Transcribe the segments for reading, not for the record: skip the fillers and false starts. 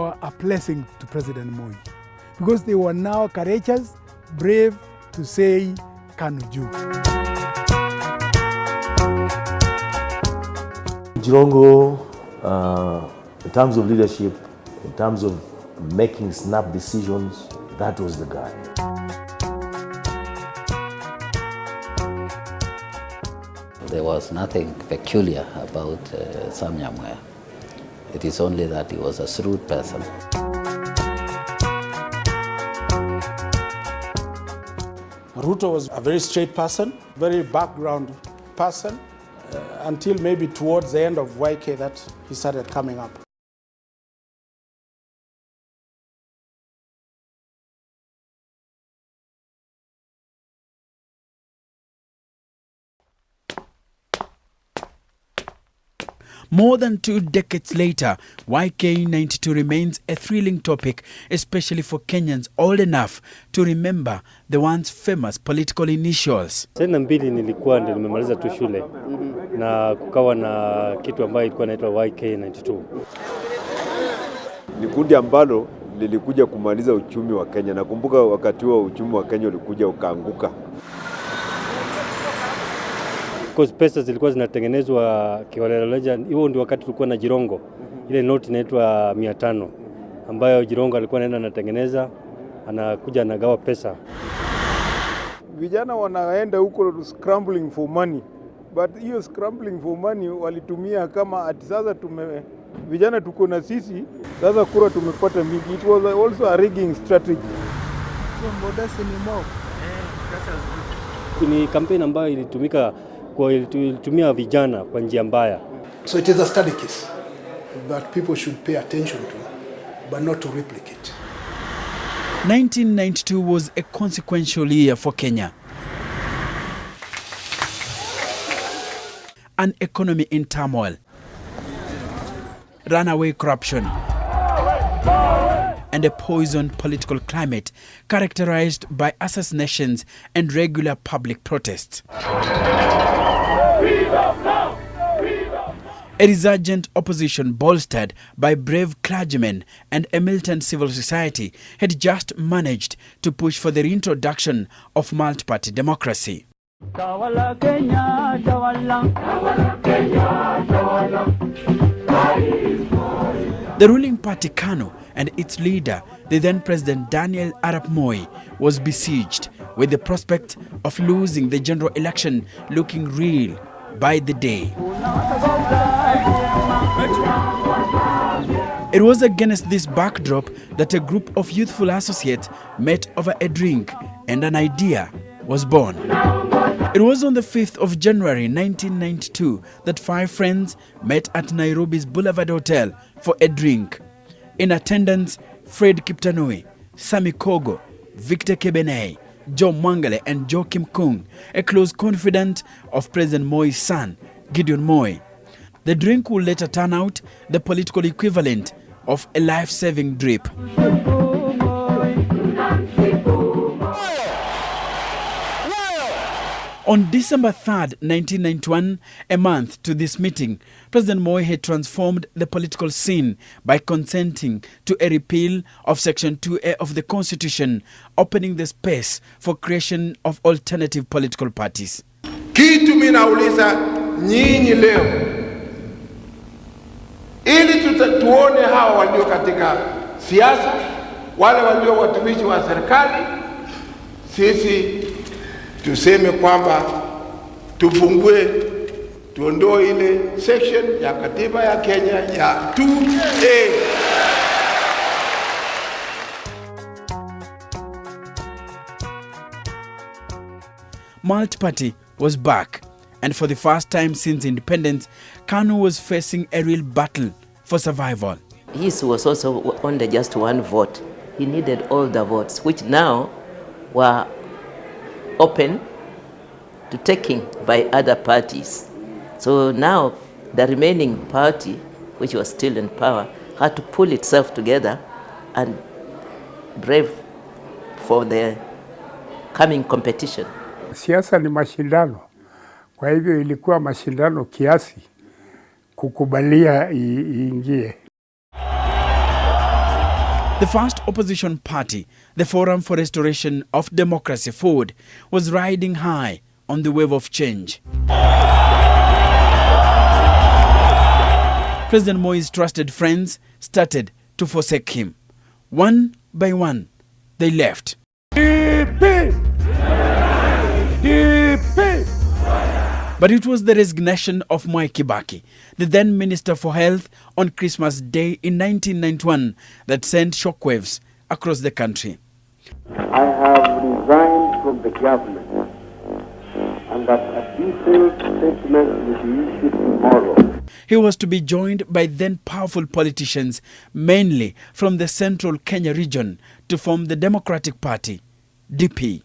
were a blessing to President Moi because they were now courageous, brave to say KANU juu. Jirongo, in terms of leadership, in terms of making snap decisions, that was the guy. There was nothing peculiar about Sam Nyamweya. It is only that he was a shrewd person. Ruto was a very straight person, very background person, until maybe towards the end of YK that he started coming up. More than 2 decades later, YK92 remains a thrilling topic, especially for Kenyans old enough to remember the once famous political initials. Sena mbili nilikuwa ndio nimemaliza tu shule na kukawa na kitu ambayo ilikuwa inaitwa YK92. Ni kundi ambalo lilikuja kumaliza uchumi wa Kenya. Nakumbuka wakati huo uchumi wa Kenya ulikuja ukaanguka. Because pesa zilikuwa zinatengenezwa kiholela. Hiyo ndio wakati tulikuwa na Jirongo. Ile note inaitwa 500 ambayo Jirongo alikuwa anaenda anatengeneza, anakuja anagawa pesa. Vijana wanaenda huko scrambling for money. But hiyo scrambling for money walitumia kama ati sasa vijana tuko na sisi, sasa kura tumepata mingi. It was also a rigging strategy. Ni campaign ambayo ilitumia vijana kwa njia mbaya. So it is a study case that people should pay attention to, but not to replicate. 1992 was a consequential year for Kenya. An economy in turmoil, runaway corruption, and a poisoned political climate characterized by assassinations and regular public protests. A resurgent opposition bolstered by brave clergymen and a militant civil society had just managed to push for the reintroduction of multi-party democracy. The ruling party KANU and its leader, the then President Daniel Arap Moi, was besieged with the prospect of losing the general election looking real by the day. It was against this backdrop that a group of youthful associates met over a drink and an idea was born. It was on the 5th of January 1992 that 5 friends met at Nairobi's Boulevard Hotel for a drink. In attendance, Fred Kiptanui, Sami Kogo, Victor Kebenei, Joe Mwangale and Joakim Kung, a close confidant of President Moi's son, Gideon Moi. The drink would later turn out the political equivalent of a life-saving drip. On December 3rd, 1991, a month to this meeting, President Moi had transformed the political scene by consenting to a repeal of Section 2A of the Constitution, opening the space for creation of alternative political parties. Kitu mimi nauliza nyinyi leo, ili tuone hawa walio katika siasa, wale walio watumishi wa serikali, sisi tuseme kwamba tufungue, tuondoe ile section ya katiba ya Kenya ya 2A. Multi-party was back, and for the first time since independence, KANU was facing a real battle for survival. His was also under just one vote. He needed all the votes, which now were open to taking by other parties. So now the remaining party, which was still in power, had to pull itself together and brave for the coming competition. Siasa ni mashindano. Kwa hivyo ilikuwa mashindano kiasi kukubalia iingie. The first opposition party, the Forum for Restoration of Democracy, FORD, was riding high on the wave of change. President Moi's trusted friends started to forsake him. One by one, they left. But it was the resignation of Mwai Kibaki, the then Minister for Health, on Christmas Day in 1991 that sent shockwaves across the country. I have resigned from the government and that a detailed statement will be issued tomorrow. He was to be joined by then powerful politicians, mainly from the central Kenya region, to form the Democratic Party, DP.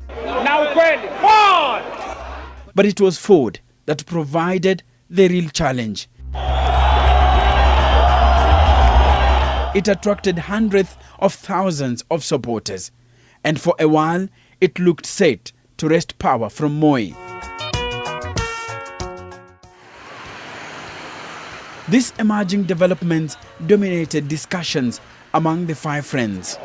Now forward! But it was FORD that provided the real challenge. It attracted hundreds of thousands of supporters, and for a while it looked set to wrest power from Moi. These emerging developments dominated discussions among the five friends.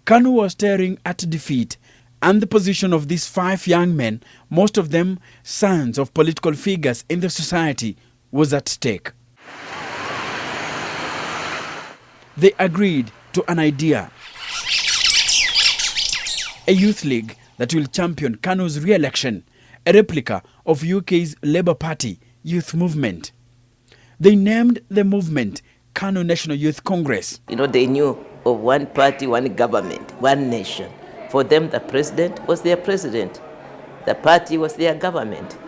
KANU was staring at defeat, and the position of these five young men, most of them sons of political figures in the society, was at stake. They agreed to an idea: a youth league that will champion KANU's re-election, a replica of UK's Labour Party youth movement. They named the movement KANU National Youth Congress. You know, they knew of one party, one government, one nation. For them, the president was their president. The party was their government.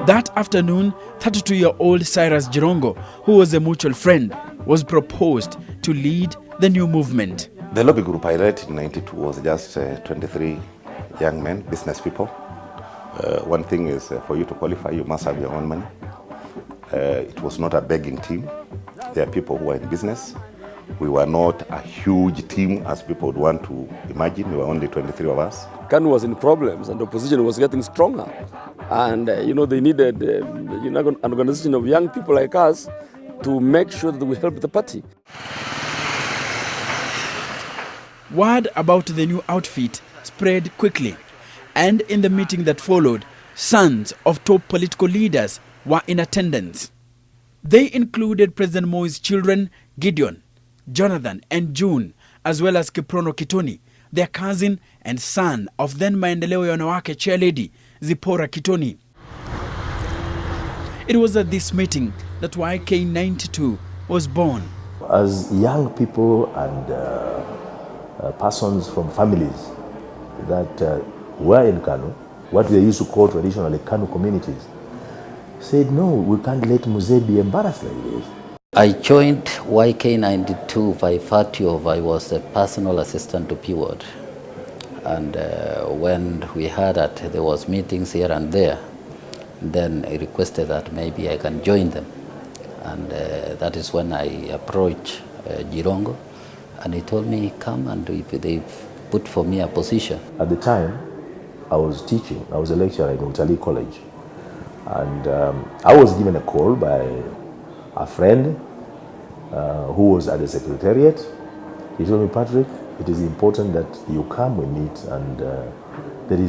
That afternoon, 32-year-old Cyrus Jirongo, who was a mutual friend, was proposed to lead the new movement. The lobby group I led in 92 was just 23 young men, business people. One thing is, for you to qualify, you must have your own money. It was not a begging team. There are people who are in business. We were not a huge team as people would want to imagine. We were only 23 of us. KANU was in problems and the opposition was getting stronger. And, they needed an organization of young people like us to make sure that we help the party. Word about the new outfit spread quickly, and in the meeting that followed, sons of top political leaders were in attendance. They included President Moi's children, Gideon, Jonathan and June, as well as Kiprono Kitoni, their cousin and son of then Maendeleo ya Wanawake chairlady, Zipporah Kitoni. It was at this meeting that YK92 was born. As young people and persons from families that were in KANU, what they used to call traditionally KANU communities, said, no, we can't let Mzee be embarrassed like this. I joined YK92 by virtue of I was the personal assistant to PWOD. And when we heard that there was meetings here and there, then I requested that maybe I can join them. And that is when I approached Jirongo, and he told me, come and they put for me a position. At the time, I was teaching. I was a lecturer in Utalii College. And I was given a call by a friend who was at the secretariat. He told me, Patrick, it is important that you come, we meet, and there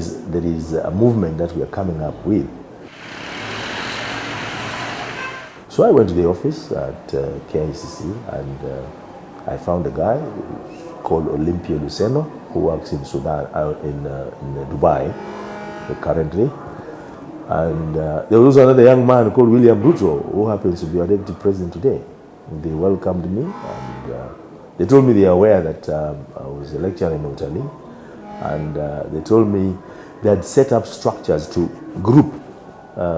is a movement that we are coming up with. So I went to the office at KICC, and I found a guy called Olympia Luceno, who works in Sudan, in Dubai currently. And there was also another young man called William Ruto, who happens to be our deputy president today. They welcomed me, and they told me they are aware that I was a lecturer in Utalii, and they told me they had set up structures to group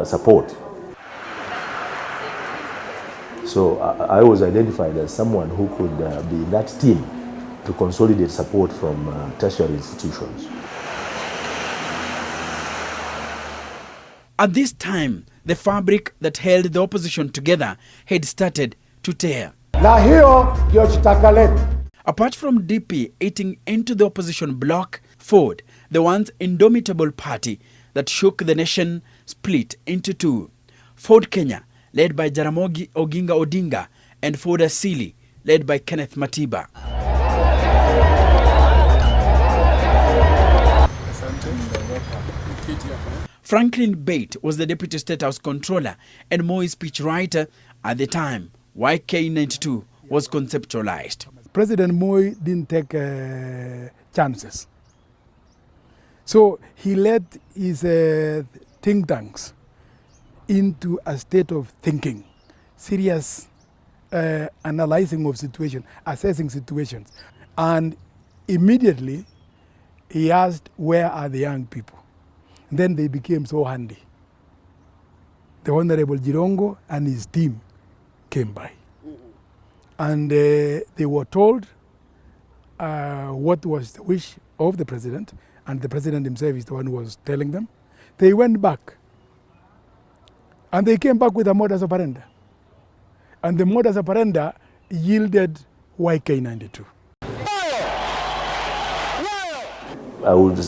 support. So I was identified as someone who could be in that team to consolidate support from tertiary institutions. At this time, the fabric that held the opposition together had started to tear. na hiyo ndio chitaka letu. Apart from DP eating into the opposition bloc, Ford, the once indomitable party that shook the nation, split into two. Ford Kenya, led by Jaramogi Oginga Odinga, and Ford Asili, led by Kenneth Matiba. Franklin Bate was the Deputy State House Controller and Moi's speechwriter at the time YK92 was conceptualized. President Moi didn't take chances. So he led his think tanks into a state of thinking, serious analyzing of situation, assessing situations. And immediately he asked, where are the young people? And then they became so handy. The Honorable Jirongo and his team came by. And they were told what was the wish of the president, and the president himself is the one who was telling them. They went back, and they came back with a modus operandi. And the modus operandi yielded YK92. I would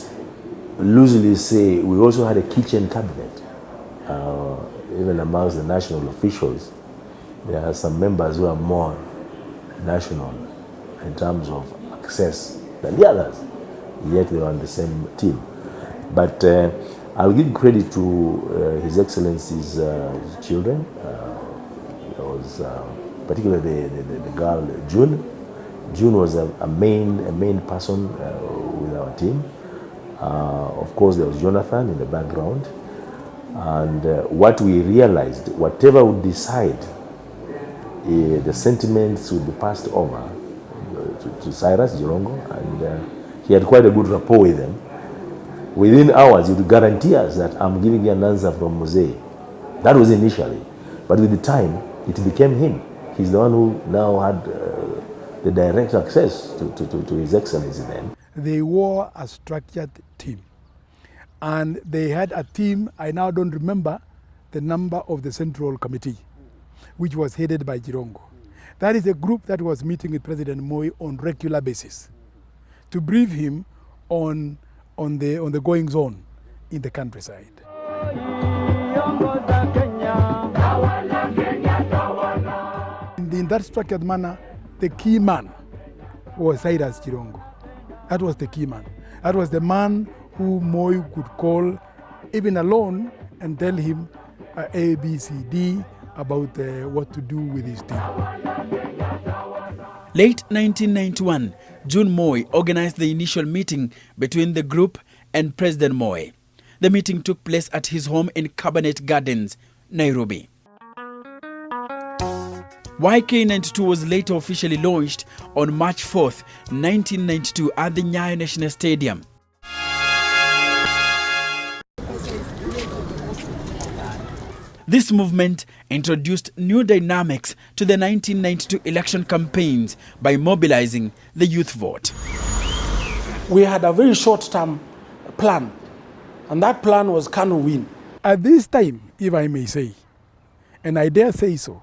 loosely say we also had a kitchen cabinet. Even amongst the national officials, there are some members who are more national in terms of access than the others, yet they were on the same team. But I'll give credit to His Excellency's children. There was particularly the girl June. June was a main person with our team. Of course, there was Jonathan in the background. And what we realized, whatever we decide, the sentiments would be passed over to Cyrus Jirongo, and he had quite a good rapport with them. Within hours, he would guarantee us that I'm giving you an answer from Mose. That was initially. But with the time, it became him. He's the one who now had the direct access to His Excellency then. They were a structured team. And they had a team, I now don't remember the number of the Central Committee, which was headed by Jirongo. That is a group that was meeting with President Moi on regular basis to brief him on the goings on in the countryside. In that structured manner, the key man was Cyrus Jirongo. That was the key man. That was the man who Moi could call even alone and tell him A, B, C, D about what to do with his team. Late 1991, June Moi organized the initial meeting between the group and President Moi. The meeting took place at his home in Cabinet Gardens, Nairobi. YK92 was later officially launched on March 4th, 1992 at the Nyayo National Stadium. This movement introduced new dynamics to the 1992 election campaigns by mobilizing the youth vote. We had a very short-term plan, and that plan was KANU win. At this time, if I may say, and I dare say so,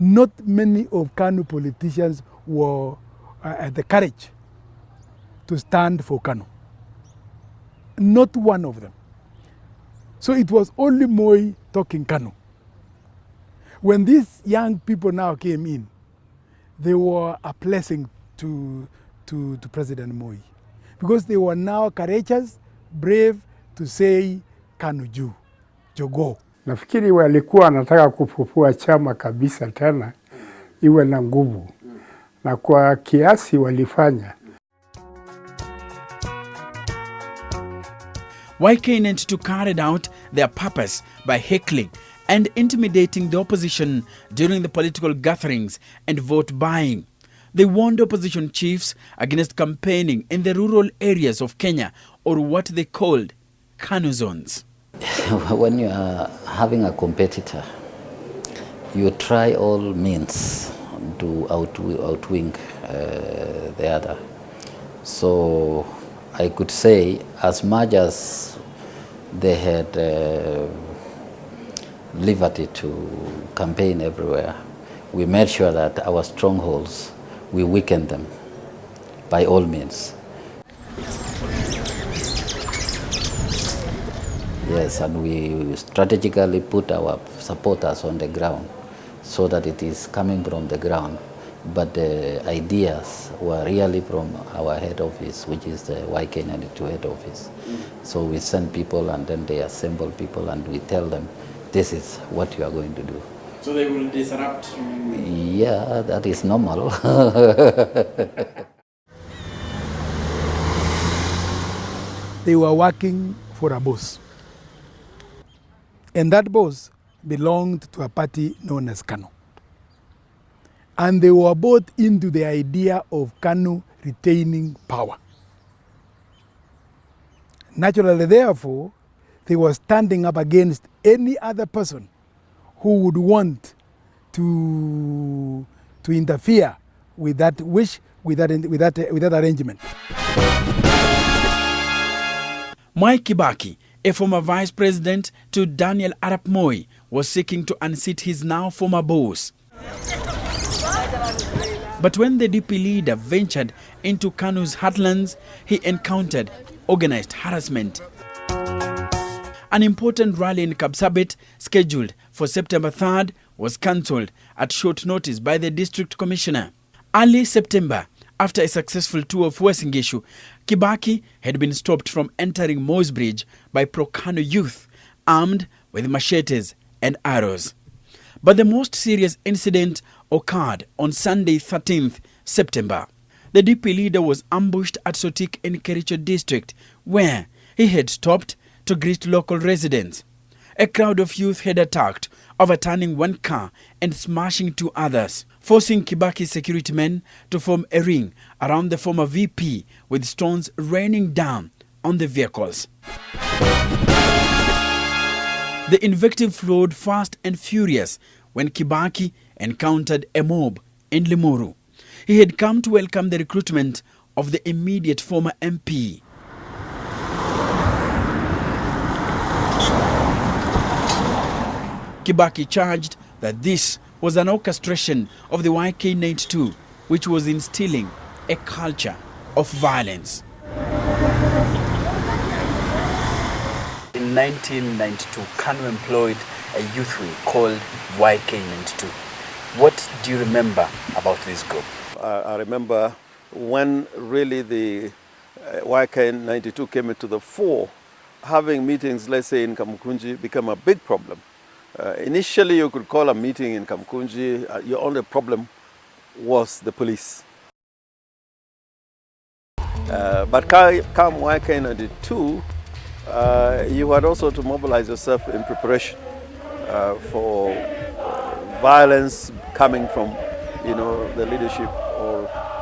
not many of KANU politicians were had the courage to stand for KANU. Not one of them. So it was only Moi talking KANU. When these young people now came in, they were a blessing to President Moi, because they were now courageous, brave to say KANU juu, jogoo. Nafikiri walikuwa wanataka kufufua chama kabisa tena iwe na nguvu, na kwa kiasi walifanya. YK92 carried out their purpose by heckling and intimidating the opposition during the political gatherings and vote buying. They warned opposition chiefs against campaigning in the rural areas of Kenya, or what they called KANU zones. When you are having a competitor, you try all means to outwing the other. So I could say, as much as they had liberty to campaign everywhere, we made sure that our strongholds, we weakened them by all means. Yes, and we strategically put our supporters on the ground so that it is coming from the ground. But the ideas were really from our head office, which is the YK92 head office. So we send people and then they assemble people and we tell them, this is what you are going to do. So they will disrupt? Yeah, that is normal. They were working for a boss. And that boss belonged to a party known as KANU. And they were bought into the idea of KANU retaining power. Naturally, therefore, they were standing up against any other person who would want to interfere with that wish, with that arrangement. Mwai Kibaki, a former vice president to Daniel Arap Moi, was seeking to unseat his now former boss. But when the DP leader ventured into KANU's heartlands, he encountered organized harassment. An important rally in Kapsabet, scheduled for September 3rd, was cancelled at short notice by the district commissioner. Early September, after a successful tour of Uasin Gishu, Kibaki had been stopped from entering Moi's Bridge by pro-KANU youth, armed with machetes and arrows. But the most serious incident occurred on Sunday, 13th September. The DP leader was ambushed at Sotik in Kericho district, where he had stopped to greet local residents. A crowd of youth had attacked, overturning one car and smashing two others, forcing Kibaki's security men to form a ring around the former VP with stones raining down on the vehicles. The invective flowed fast and furious when Kibaki encountered a mob in Limuru. He had come to welcome the recruitment of the immediate former MP. Kibaki charged that this was an orchestration of the YK92, which was instilling a culture of violence. In 1992, KANU employed a youth wing called YK92. What do you remember about this group? I remember when really the YK92 came into the fore, having meetings, let's say in Kamukunji, became a big problem. Initially, you could call a meeting in Kamukunji, your only problem was the police. But come YK92, you had also to mobilize yourself in preparation for violence coming from, the leadership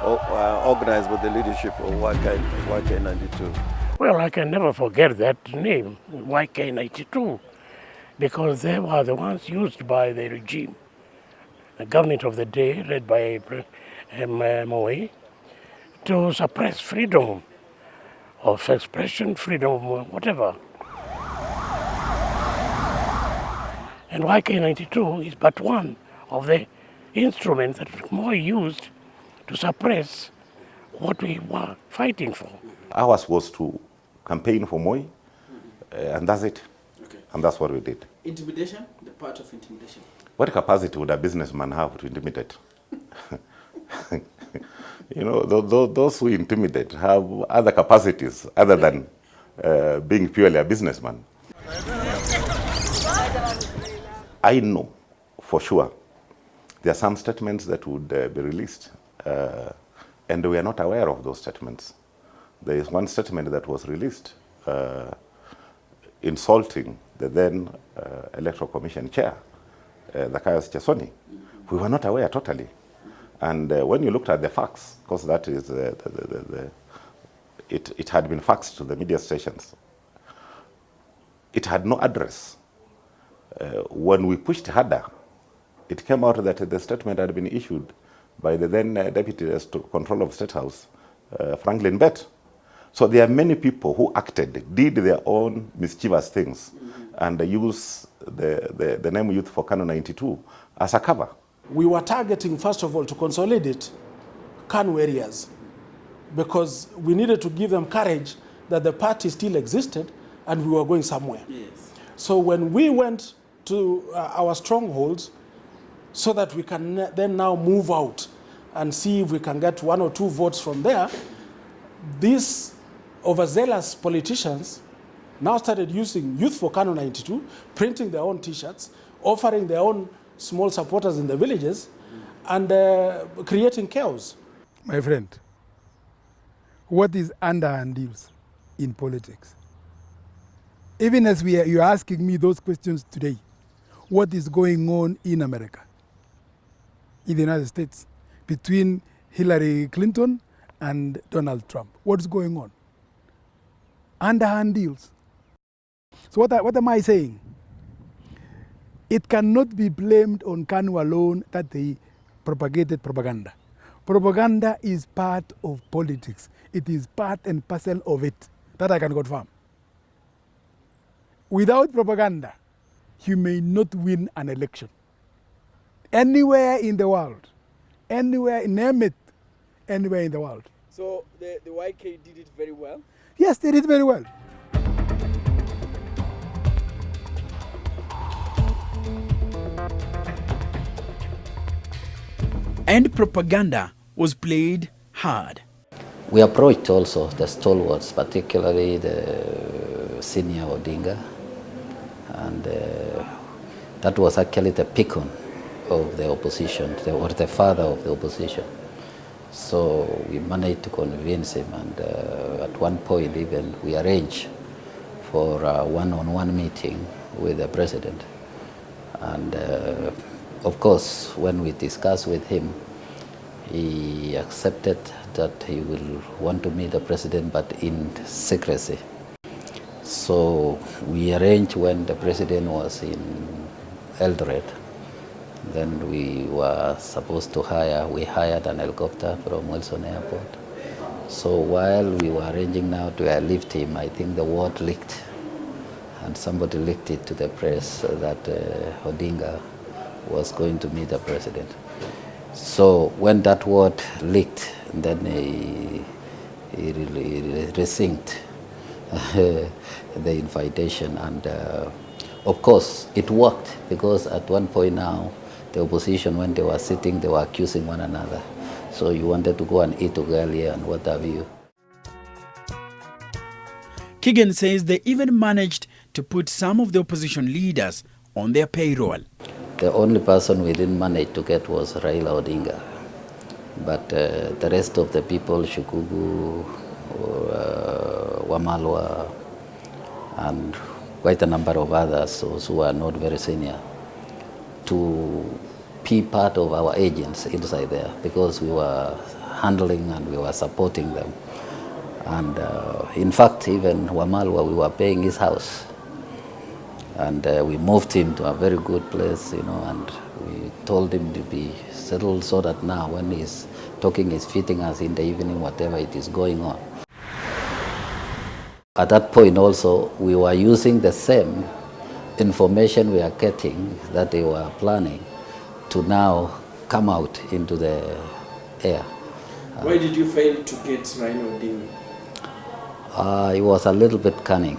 or organized with the leadership of YK92. Well, I can never forget that name, YK92, because they were the ones used by the regime, the government of the day, led by Moi, to suppress freedom of expression, freedom of whatever. And YK92 is but one of the instruments that Moi used to suppress what we were fighting for. Ours was to campaign for Moi, and that's it. Okay. And that's what we did. Intimidation? The part of intimidation? What capacity would a businessman have to intimidate? Those who intimidate have other capacities other than being purely a businessman. I know for sure there are some statements that would be released, and we are not aware of those statements. There is one statement that was released insulting the then Electoral Commission chair, Zacchaeus Chesoni. We were not aware totally. And when you looked at the facts, because that is it had been faxed to the media stations, it had no address. When we pushed harder, it came out that the statement had been issued by the then Deputy Controller of State House, Franklin Bett. So there are many people who acted, did their own mischievous things, and used the name Youth for KANU 92 as a cover. We were targeting, first of all, to consolidate KANU areas because we needed to give them courage that the party still existed and we were going somewhere. Yes. So when we went to our strongholds so that we can then now move out and see if we can get 1 or 2 votes from there, these overzealous politicians now started using Youth for KANU 92, printing their own T-shirts, offering their own small supporters in the villages, and creating chaos. My friend, what is underhand deals in politics? Even as you're asking me those questions today, what is going on in America, in the United States, between Hillary Clinton and Donald Trump? What's going on? Underhand deals. So what am I saying? It cannot be blamed on KANU alone that they propagated propaganda. Propaganda is part of politics. It is part and parcel of it. That I can confirm. Without propaganda, you may not win an election. Anywhere in the world, anywhere, name it, anywhere in the world. So the YK did it very well? Yes, they did very well. And propaganda was played hard. We approached also the stalwarts, particularly the senior Odinga, and that was actually the peon of the opposition, or the father of the opposition. So we managed to convince him, and at one point even we arranged for a one-on-one meeting with the president. And of course, when we discussed with him, he accepted that he will want to meet the president, but in secrecy. So we arranged when the president was in Eldoret. Then we were supposed to we hired an helicopter from Wilson Airport. So while we were arranging now to airlift him, I think the word leaked. And somebody leaked it to the press that Odinga was going to meet the president. So when that word leaked, then he rescinded the invitation, and of course it worked, because at one point now the opposition, when they were sitting, they were accusing one another. So you wanted to go and eat ugali and what have you. Kigen says they even managed to put some of the opposition leaders on their payroll. The only person we didn't manage to get was Raila Odinga. But the rest of the people, Shukugu, Wamalwa, and quite a number of others who are not very senior, to be part of our agents inside there, because we were handling and we were supporting them. And in fact, even Wamalwa, we were paying his house. And we moved him to a very good place, and we told him to be settled so that now when he's talking, he's fitting us in the evening, whatever it is going on. At that point also, we were using the same information we are getting that they were planning to now come out into the air. Why did you fail to get Raila Odinga? He was a little bit cunning.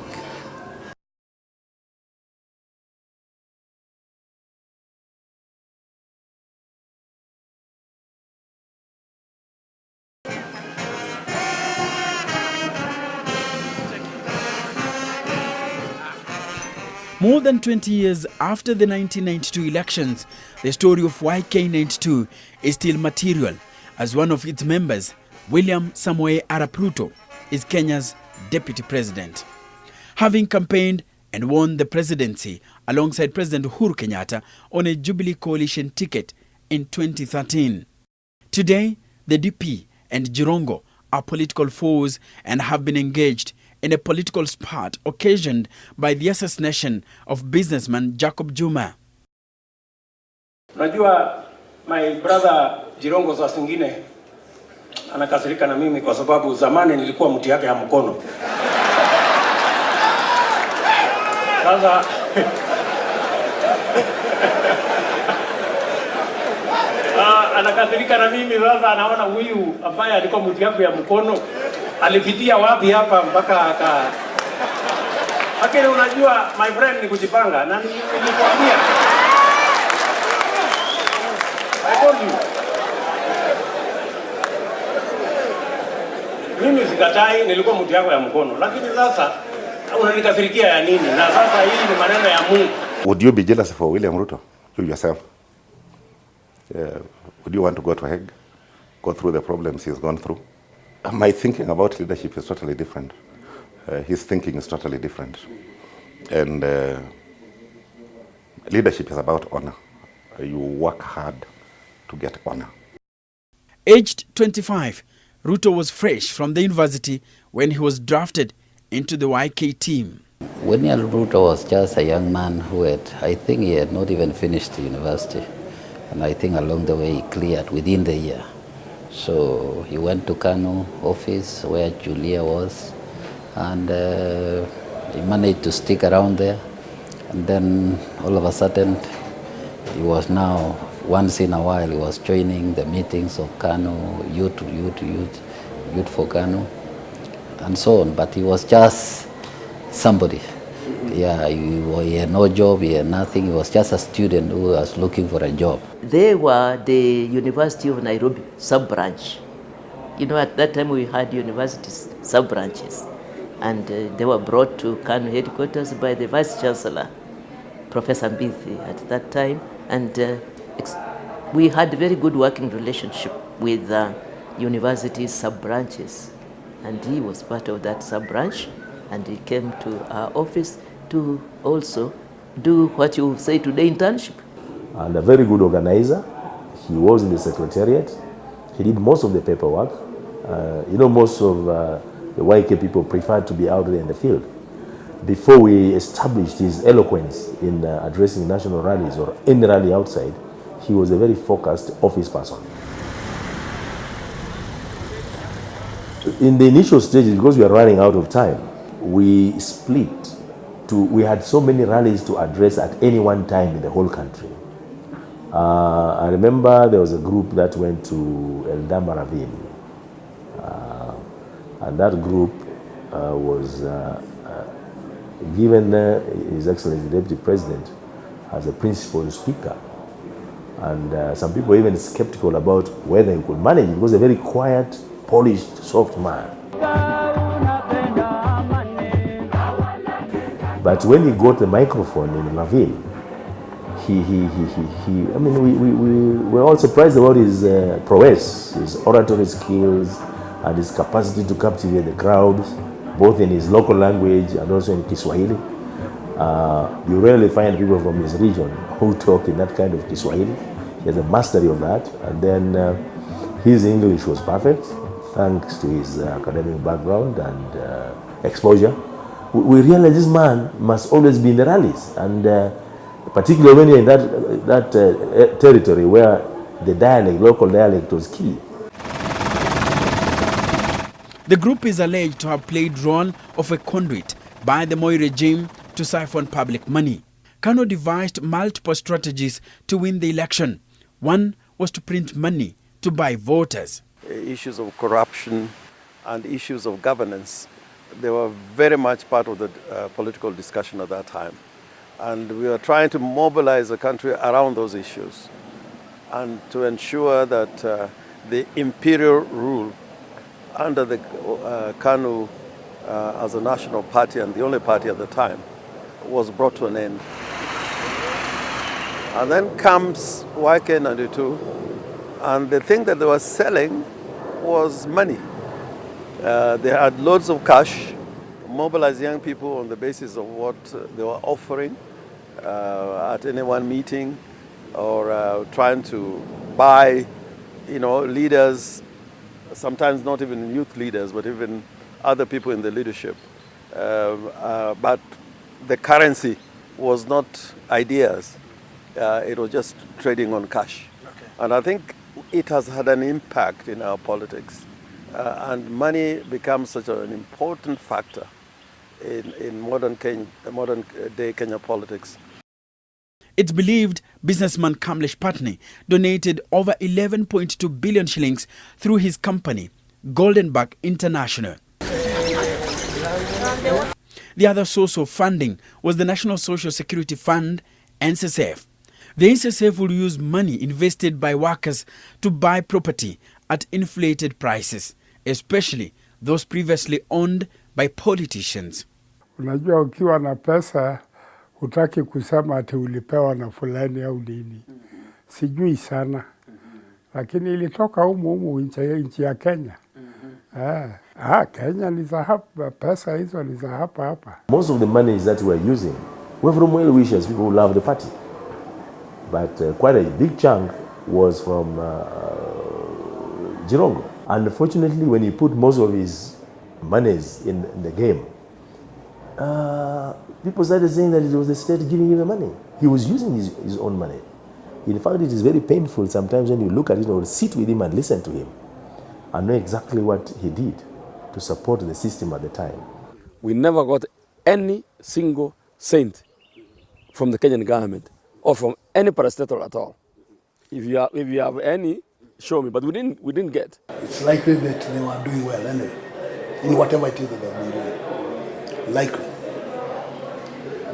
More than 20 years after the 1992 elections, the story of YK92 is still material, as one of its members, William Samoei Arap Ruto, is Kenya's deputy president. Having campaigned and won the presidency alongside President Uhuru Kenyatta on a Jubilee coalition ticket in 2013. Today, the DP and Jirongo are political foes and have been engaged in a political spat occasioned by the assassination of businessman Jacob Juma. Unajua, my brother Jirongo saa zingine anakasirika na mimi kwa sababu zamani nilikuwa mti yake ya mkono. Sasa anakasirika na mimi sasa, anaona huyu ambaye alikuwa mtu yangu ya mkono alipitia wapi hapa mpaka aka. Lakini unajua my friend, ni kujipanga na nilikwambia. I told you. Mimi sikatai, nilikuwa mtu yako ya mkono, lakini sasa unanikasirikia ya nini? Na sasa hii ni maneno ya Mungu. Would you be jealous for William Ruto, you yourself? Would you want to go to Hague, go through the problems he's gone through? My thinking about leadership is totally different. His thinking is totally different. And leadership is about honor. You work hard to get honor. Aged 25, Ruto was fresh from the university when he was drafted into the YK team. William Ruto was just a young man who I think he had not even finished university. And I think along the way he cleared within the year. So he went to KANU office where Julia was, and he managed to stick around there. And then all of a sudden, he was now, once in a while, he was joining the meetings of KANU, youth for KANU, and so on. But he was just somebody. Yeah, he had no job, he had nothing. He was just a student who was looking for a job. They were the University of Nairobi sub-branch. You know, at that time we had universities sub-branches. And they were brought to KANU headquarters by the Vice Chancellor, Professor Mbithi, at that time. And we had a very good working relationship with university sub-branches. And he was part of that sub-branch. And he came to our office to also do what you say today, internship. And a very good organizer. He was in the secretariat. He did most of the paperwork. You know, most of the YK people preferred to be out there in the field. Before we established his eloquence in addressing national rallies or any rally outside, he was a very focused office person. In the initial stages, because we are running out of time, we split. We had so many rallies to address at any one time in the whole country. I remember there was a group that went to Eldama Ravine. And that group was given His Excellency the Deputy President as a principal speaker. And some people were even skeptical about whether he could manage it. He was a very quiet, polished, soft man. But when he got the microphone in Ravine, I mean, we were all surprised about his prowess, his oratory skills, and his capacity to captivate the crowds, both in his local language and also in Kiswahili. You rarely find people from his region who talk in that kind of Kiswahili. He has a mastery of that. And then his English was perfect, thanks to his academic background and exposure. We realized this man must always be in the rallies, and particularly when you're in that territory where the dialect, local dialect, was key. The group is alleged to have played role of a conduit by the Moi regime to siphon public money. KANU devised multiple strategies to win the election. One was to print money to buy voters. Issues of corruption and issues of governance, they were very much part of the political discussion at that time. And we were trying to mobilize the country around those issues and to ensure that the imperial rule under the KANU as a national party and the only party at the time was brought to an end. And then comes YK92, and the thing that they were selling was money. They had loads of cash, mobilized young people on the basis of what they were offering at any one meeting, or trying to buy, leaders, sometimes not even youth leaders, but even other people in the leadership. But the currency was not ideas. It was just trading on cash. Okay. And I think it has had an impact in our politics. And money becomes such an important factor in modern day Kenya politics. It's believed businessman Kamlesh Patni donated over 11.2 billion shillings through his company, Goldenback International. The other source of funding was the National Social Security Fund, NSSF. The NSSF will use money invested by workers to buy property at inflated prices, especially those previously owned by politicians. Unajua ukiwa na pesa hutaki kusema ati ulipewa na fulani au nini. Sijui sana. Lakini ilitoka humu nchi ya Kenya. Kenya ni za hapa, pesa hizo ni za hapa. Most of the monies that we're using were from well-wishers, people who love the party. But quite a big chunk was from Jirongo. Unfortunately, when he put most of his monies in the game, people started saying that it was the state giving him the money. He was using his own money. In fact, it is very painful sometimes when you look at it or sit with him and listen to him and know exactly what he did to support the system at the time. We never got any single cent from the Kenyan government or from any parastatal at all. If you have any, show me. But we didn't get. It's likely that they were doing well anyway, in whatever it is that they've been doing. Likely.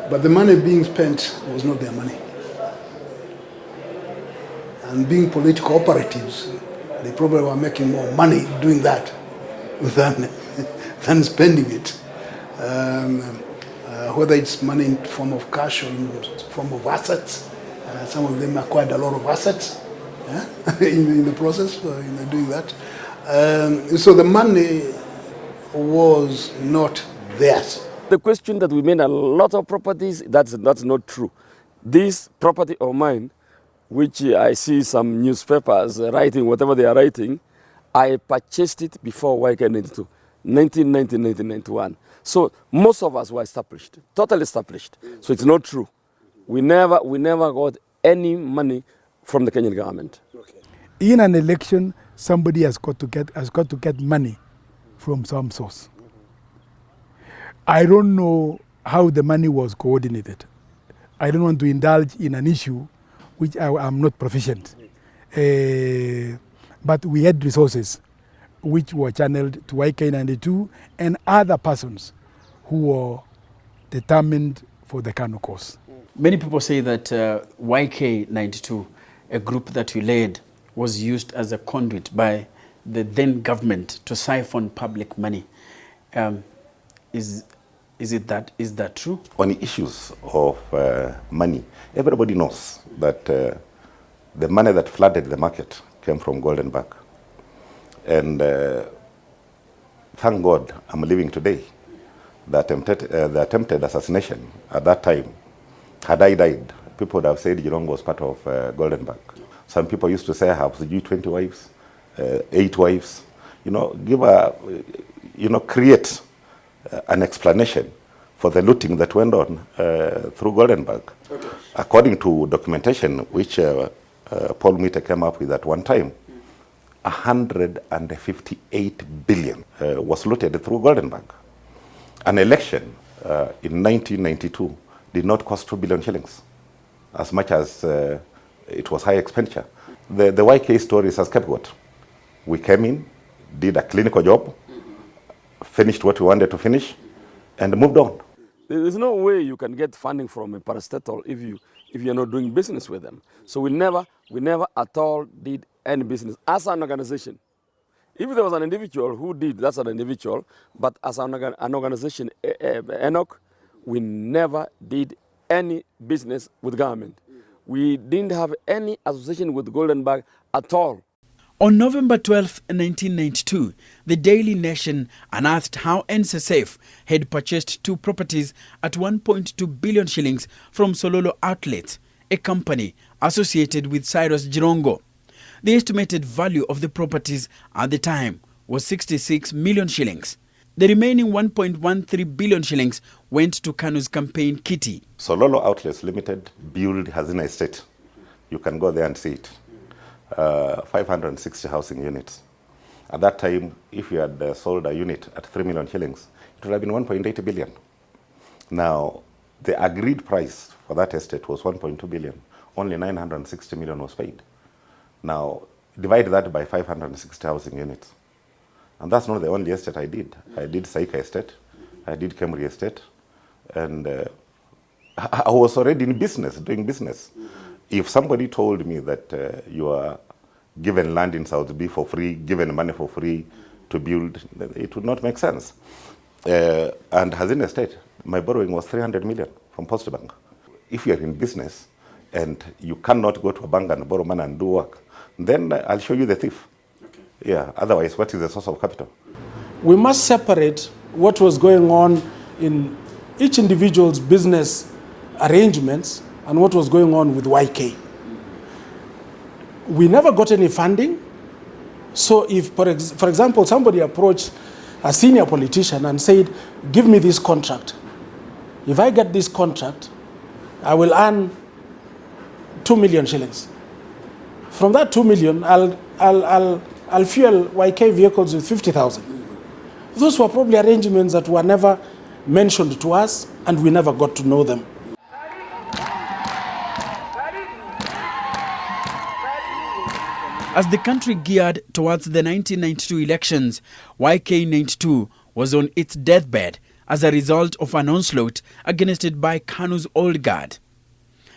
But the money being spent was not their money. And being political operatives, they probably were making more money doing that than spending it. Whether it's money in form of cash or in form of assets. Some of them acquired a lot of assets in the process in doing that. So the money was not theirs. The question that we made a lot of properties, that's not true. This property of mine, which I see some newspapers writing whatever they are writing, I purchased it before YK92, 1990, 1991. So most of us were established, totally established. So it's not true. We never got any money from the Kenyan government. Okay. In an election, somebody has got to get money from some source. I don't know how the money was coordinated. I don't want to indulge in an issue which I am not proficient. But we had resources which were channeled to YK92 and other persons who were determined for the KANU cause. Many people say that YK92, a group that you led, was used as a conduit by the then government to siphon public money. Is that true? On the issues of money, everybody knows that the money that flooded the market came from Goldenback. And thank God I'm living today. The attempted assassination at that time, had I died, people would have said Jirongo was part of Goldenback. Some people used to say I have 20 wives, 8 wives. Create an explanation for the looting that went on through Goldenback. Okay. According to documentation which Paul Mite came up with at one time, 158 billion was looted through Goldenback. An election in 1992 did not cost 2 billion shillings, as much as it was high expenditure. The YK story is a scapegoat. We came in, did a clinical job, finished what we wanted to finish, and moved on. There's no way you can get funding from a parastatal if you're not doing business with them. So we never at all did any business as an organization. If there was an individual who did, that's an individual, but as an organization, Enoch, we never did any business with government. We didn't have any association with Goldenback at all. On November 12, 1992, the Daily Nation unearthed how NSSF had purchased 2 properties at 1.2 billion shillings from Sololo Outlets, a company associated with Cyrus Jirongo. The estimated value of the properties at the time was 66 million shillings. The remaining 1.13 billion shillings went to KANU's campaign kitty. Sololo Outlets Limited built Hazina Estate. You can go there and see it. 560 housing units. At that time, if you had sold a unit at 3 million shillings, it would have been 1.8 billion. Now, the agreed price for for that estate was 1.2 billion. Only 960 million was paid. Now, divide that by 560 housing units. And that's not the only estate I did. I did Saika Estate, I did Kemri Estate, and I was already in business, doing business. If somebody told me that you are given land in South B for free, given money for free to build, it would not make sense. And as in estate, my borrowing was 300 million from Post Bank. If you are in business and you cannot go to a bank and borrow money and do work, then I'll show you the thief. Okay. Yeah, otherwise, what is the source of capital? We must separate what was going on in each individual's business arrangements and what was going on with YK. We never got any funding. So if, for example, somebody approached a senior politician and said, give me this contract. If I get this contract, I will earn 2 million shillings. From that 2 million, I'll fuel YK vehicles with 50,000. Those were probably arrangements that were never mentioned to us, and we never got to know them. As the country geared towards the 1992 elections, YK92 was on its deathbed as a result of an onslaught against it by KANU's old guard.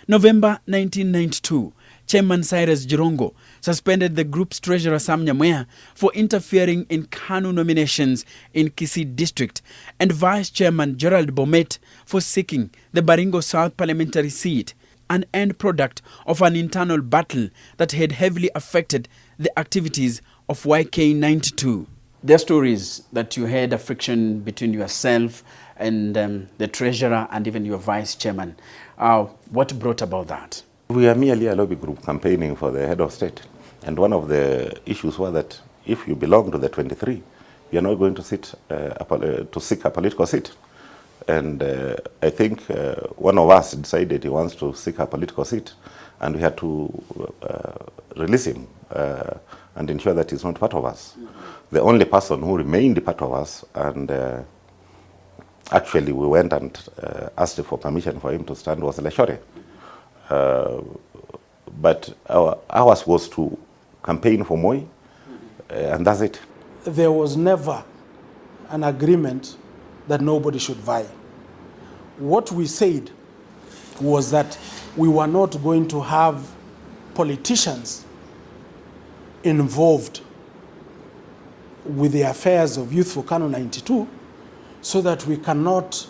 November 1992, Chairman Cyrus Jirongo suspended the group's treasurer Sam Nyamweya for interfering in KANU nominations in Kisii district, and Vice Chairman Gerald Bomet for seeking the Baringo South parliamentary seat, an end product of an internal battle that had heavily affected the activities of YK92. There are stories that you had a friction between yourself and the treasurer and even your vice chairman. What brought about that? We are merely a lobby group campaigning for the head of state. And one of the issues was that if you belong to the 23, you are not going to seek a political seat. And I think one of us decided he wants to seek a political seat, and we had to release him and ensure that he's not part of us. The only person who remained part of us, and actually we went and asked for permission for him to stand, was Leshore. But ours was to campaign for Moi, and that's it. There was never an agreement that nobody should vie. What we said was that we were not going to have politicians involved with the affairs of Youth for KANU 92, so that we cannot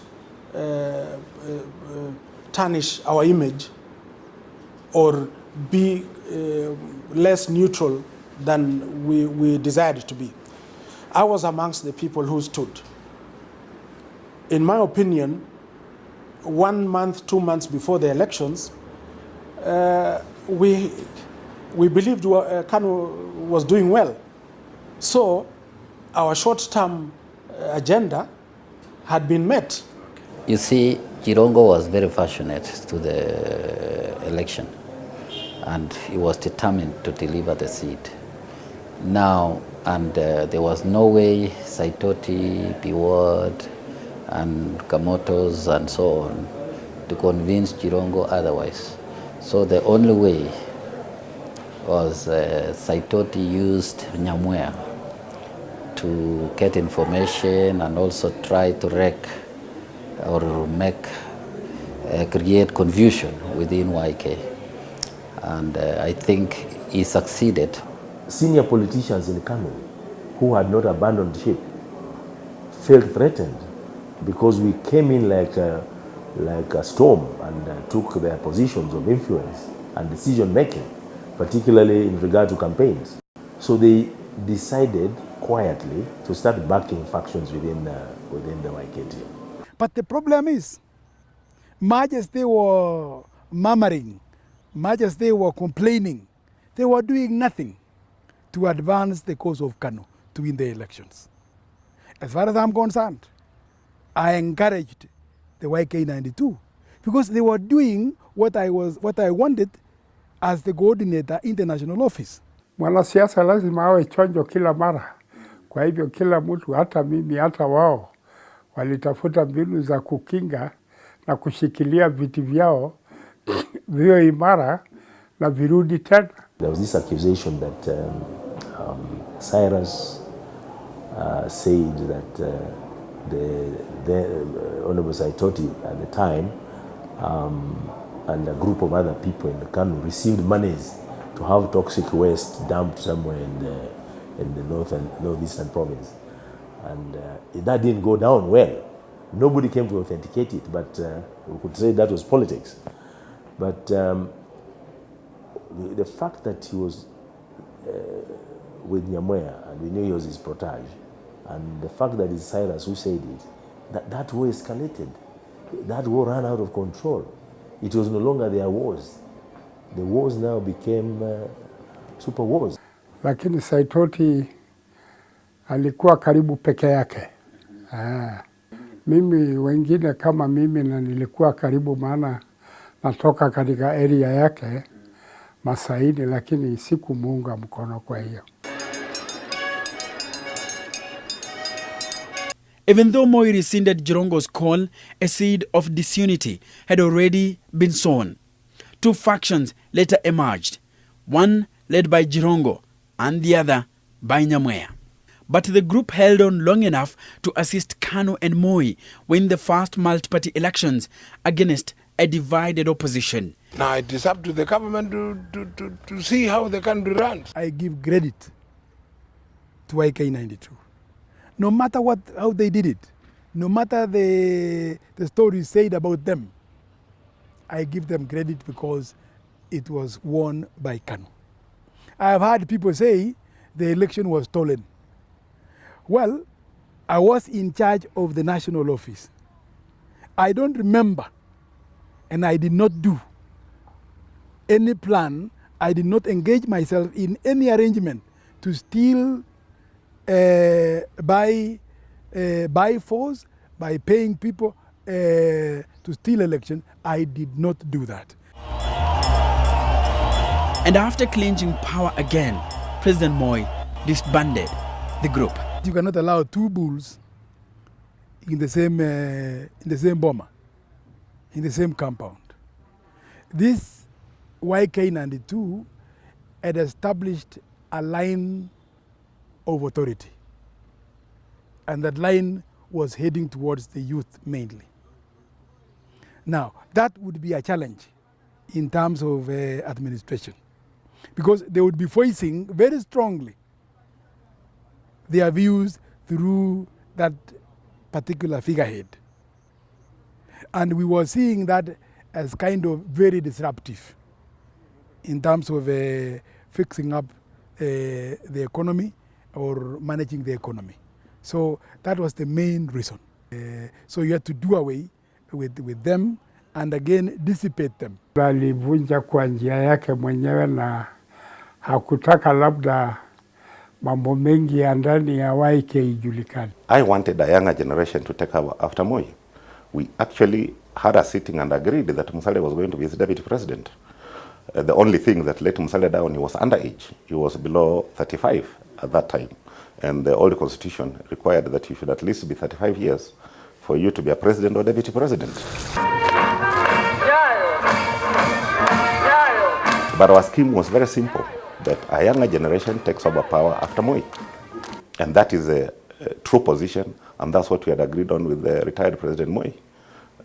tarnish our image or be less neutral than we desired to be. I was amongst the people who stood. In my opinion, 1 month, 2 months before the elections, we believed KANU was doing well. So our short-term agenda had been met. You see, Jirongo was very passionate to the election, and he was determined to deliver the seat. Now, and there was no way Saitoti, Biward, and Kamotos and so on to convince Jirongo otherwise. So the only way was Saitoti used Nyamweya to get information and also try to wreck or create confusion within YK. And I think he succeeded. Senior politicians in KANU who had not abandoned ship felt threatened because we came in like a storm and took their positions of influence and decision making, particularly in regard to campaigns. So they decided quietly to start backing factions within the YK team. But the problem is, much as they were murmuring, much as they were complaining, they were doing nothing to advance the cause of KANU to win the elections. As far as I'm concerned, I encouraged the YK92 because they were doing what I wanted as the coordinator in the national office. Mwanasiasa lazima awe chonjo kila mara. Kwa hivyo kila mtu, hata mimi, hata wao, walitafuta mbinu za kukinga na kushikilia viti vyao viwe imara na virudi tena. There was this accusation that Cyrus said that the Honorable Saitoti at the time and a group of other people in the Kanu received monies to have toxic waste dumped somewhere in the northeastern province. And that didn't go down well. Nobody came to authenticate it, but we could say that was politics. But the fact that he was with Nyamweya, and we knew he was his protege, and the fact that it's Cyrus who said it, that war escalated. That war ran out of control. It was no longer their wars. The wars now became super wars. Lakini Saitoti alikuwa karibu peke yake. Mimi wengine kama mimi na nilikuwa karibu, maana natoka katika area yake Masaini, lakini sikumuunga mkono kwa hiyo. Even though Moi rescinded Jirongo's call, a seed of disunity had already been sown. Two factions later emerged, one led by Jirongo and the other by Nyamweya. But the group held on long enough to assist Kanu and Moi win the first multi-party elections against a divided opposition. Now it is up to the government to see how the country runs. I give credit to YK92. No matter how they did it, no matter the stories said about them, I give them credit because it was won by Kanu. I have heard people say the election was stolen. Well, I was in charge of the national office. I don't remember, and I did not do any plan. I did not engage myself in any arrangement to steal by force, by paying people to steal election. I did not do that. And after clinching power again, President Moi disbanded the group. You cannot allow two bulls in the same boma, in the same compound. This YK92 had established a line of authority, and that line was heading towards the youth mainly. Now, that would be a challenge in terms of administration, because they would be voicing very strongly their views through that particular figurehead. And we were seeing that as kind of very disruptive in terms of fixing up the economy or managing the economy. So that was the main reason. So you had to do away with them and again dissipate them. Alivunja kwa njia yake mwenyewe na hakutaka labda mambo mengi ya ndani ya YK ijulikane. I wanted a younger generation to take over after Moi. We actually had a sitting and agreed that Musalia was going to be his deputy president. The only thing that let Musalia down, he was underage. He was below 35 at that time. And the old constitution required that you should at least be 35 years for you to be a president or deputy president. But our scheme was very simple, that a younger generation takes over power after Moi. And that is a true position, and that's what we had agreed on with the retired President Moi.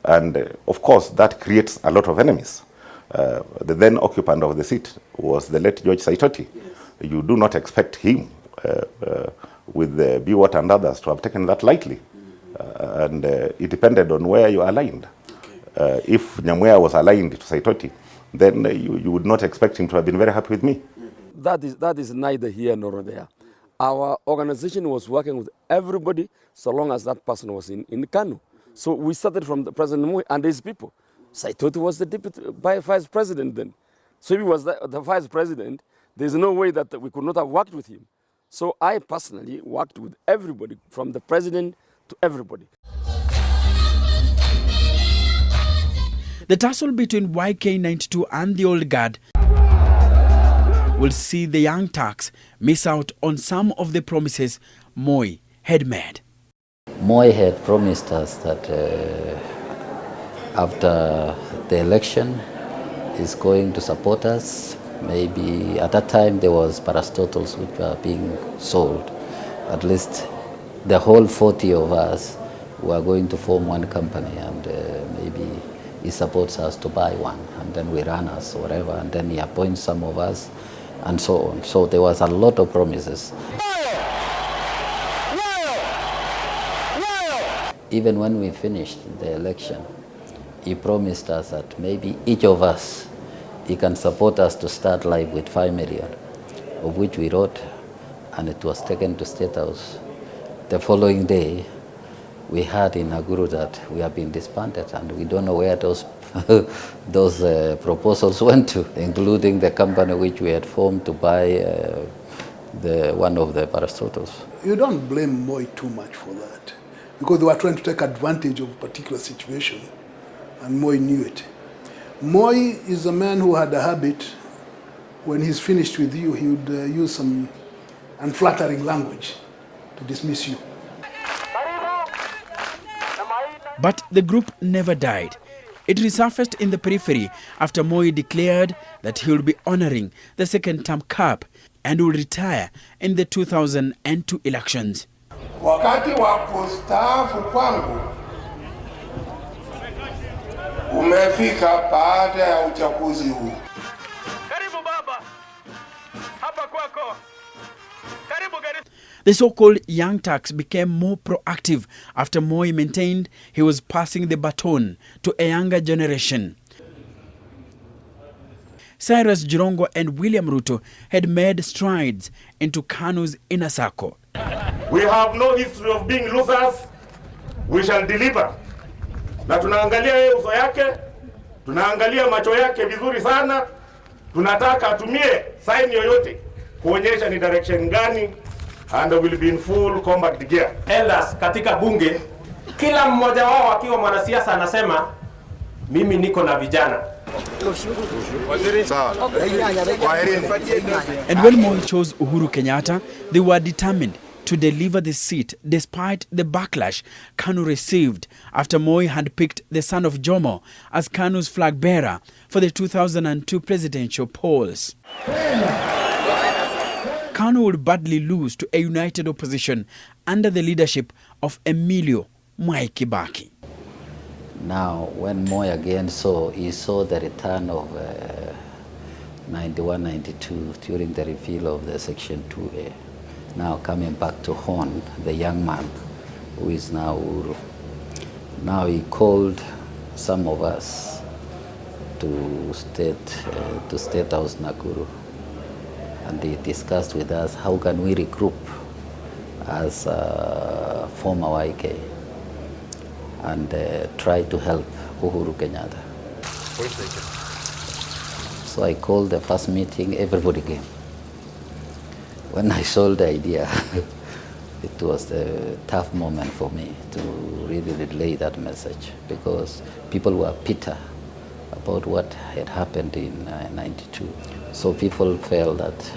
And of course, that creates a lot of enemies. The then occupant of the seat was the late George Saitoti. You do not expect him, with the Biwott and others, to have taken that lightly. And it depended on where you aligned. If Nyamweya was aligned to Saitoti, then you would not expect him to have been very happy with me. That is neither here nor there. Our organization was working with everybody so long as that person was in Kanu. So we started from the President Moi and his people. Saitoti was the deputy vice president then. So if he was the vice president, there's no way that we could not have worked with him. So I personally worked with everybody, from the president to everybody. The tussle between YK92 and the old guard will see the young Turks miss out on some of the promises Moi had made. Moi had promised us that after the election, is going to support us. Maybe at that time there was parastotals which were being sold. At least the whole 40 of us were going to form one company, and maybe he supports us to buy one, and then we run us whatever, and then he appoints some of us, and so on. So there was a lot of promises. Even when we finished the election, he promised us that maybe each of us, he can support us to start life with 5 million, of which we wrote, and it was taken to State House. The following day, we heard in Nakuru that we have been disbanded, and we don't know where those proposals went to, including the company which we had formed to buy one of the parastotals. You don't blame Moi too much for that, because they were trying to take advantage of a particular situation, and Moi knew it. Moi is a man who had a habit, when he's finished with you, he would use some unflattering language to dismiss you. But the group never died. It resurfaced in the periphery after Moi declared that he would be honoring the second-term cap and will retire in the 2002 elections. Wakati wa kustaafu kwangu umefika baada ya uchaguzi huu. Karibu baba. Hapa kwako. Karibu gari. The so-called Young Turks became more proactive after Moi maintained he was passing the baton to a younger generation. Cyrus Jirongo and William Ruto had made strides into KANU's inner circle. We have no history of being losers. We shall deliver. Na tunaangalia yeye uso yake, tunaangalia macho yake vizuri sana. Tunataka atumie sign yoyote kuonyesha ni direction gani, and will be in full combat gear. Elders katika bunge, kila mmoja wao akiwa mwanasiasa anasema mimi niko na vijana. And when Moi chose Uhuru Kenyatta, they were determined to deliver the seat despite the backlash KANU received after Moi had picked the son of Jomo as KANU's flag bearer for the 2002 presidential polls. KANU would badly lose to a united opposition under the leadership of Emilio Mwai Kibaki. Now, when Moi again saw the return of 91-92 during the repeal of the Section 2A, now coming back to haunt the young man who is now Uhuru. Now he called some of us to State House Nakuru, and they discussed with us how can we regroup as former YK and try to help Uhuru Kenyatta. So I called the first meeting, everybody came. When I sold the idea, it was a tough moment for me to really relay that message, because people were bitter about what had happened in 92. So people felt that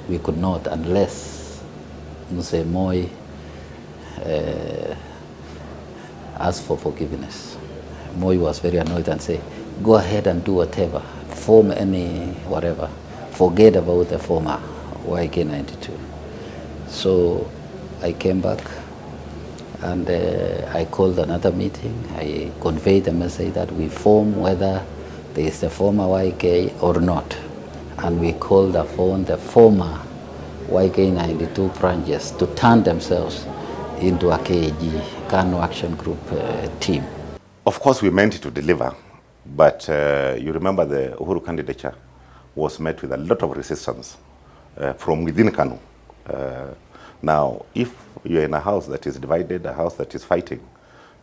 we could not, unless Mzee Moi asked for forgiveness. Moi was very annoyed and said, go ahead and do whatever, form any whatever, forget about the former YK 92. So I came back and I called another meeting. I conveyed the message that we form whether there is the former YK or not. And we called upon the former YK 92 branches to turn themselves into a KAG, KANU Action Group team. Of course, we meant to deliver, but you remember the Uhuru candidature was met with a lot of resistance from within KANU. Now, if you're in a house that is divided, a house that is fighting,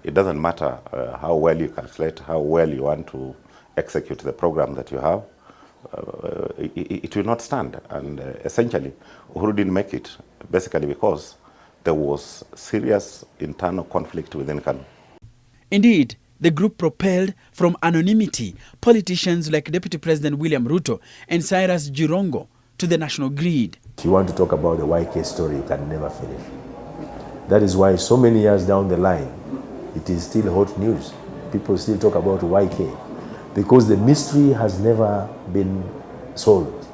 it doesn't matter how well you calculate, how well you want to execute the program that you have, it will not stand. And essentially, Uhuru didn't make it, basically because there was serious internal conflict within KANU. Indeed, the group propelled from anonymity politicians like Deputy President William Ruto and Cyrus Jirongo to the national grid. If you want to talk about the YK story, you can never finish. That is why so many years down the line, it is still hot news. People still talk about YK. because the mystery has never been solved.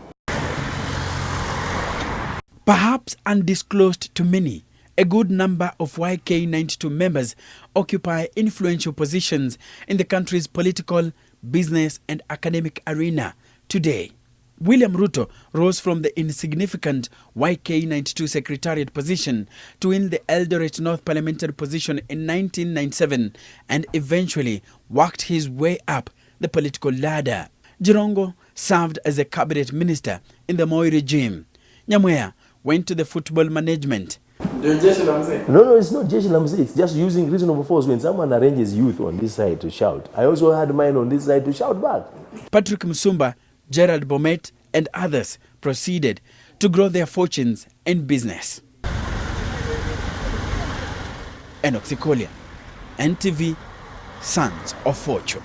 Perhaps undisclosed to many, a good number of YK92 members occupy influential positions in the country's political, business and academic arena today. William Ruto rose from the insignificant YK92 secretariat position to win the Eldoret North parliamentary position in 1997 and eventually worked his way up the political ladder. Jirongo served as a cabinet minister in the Moi regime. Nyamweya went to the football management. No, it's not Jeshi la Mzee. It's just using reasonable force. When someone arranges youth on this side to shout, I also had mine on this side to shout back. Patrick Musumba, Gerald Bomet and others proceeded to grow their fortunes in business. Enoch Sikolia, NTV, Sons of Fortune.